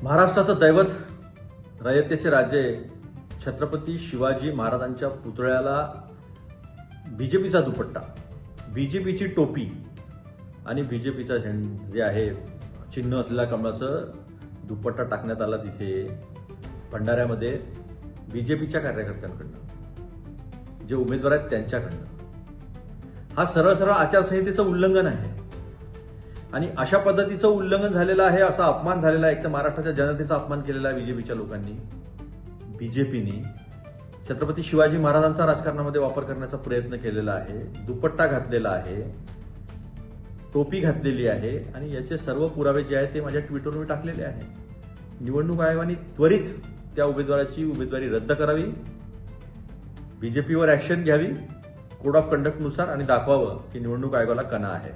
महाराष्ट्राचं दैवत, रयतेचे राजे छत्रपती शिवाजी महाराजांच्या पुतळ्याला बीजेपीचा दुपट्टा, बीजेपीची टोपी आणि बीजेपीचा जे आहे चिन्ह असलेल्या कमळाचं दुपट्टा टाकण्यात आला तिथे भंडाऱ्यामध्ये बीजेपीच्या कार्यकर्त्यांकडनं, जे उमेदवार आहेत त्यांच्याकडनं. हा सरळ सरळ आचारसंहितेचं उल्लंघन आहे आणि अशा पद्धतीचं उल्लंघन झालेलं आहे, असा अपमान झालेला आहे. एक तर महाराष्ट्राच्या जनतेचा अपमान केलेला आहे बीजेपीच्या लोकांनी. बीजेपीने छत्रपती शिवाजी महाराजांचा राजकारणामध्ये वापर करण्याचा प्रयत्न केलेला आहे, दुपट्टा घातलेला आहे, टोपी घातलेली आहे आणि याचे सर्व पुरावे जे आहेत ते माझ्या ट्विटरवर मी टाकलेले आहे. निवडणूक आयोगाने त्वरित त्या उमेदवाराची उमेदवारी रद्द करावी, बीजेपीवर ऍक्शन घ्यावी कोड ऑफ कंडक्टनुसार आणि दाखवावं की निवडणूक आयोगाला कणा आहे.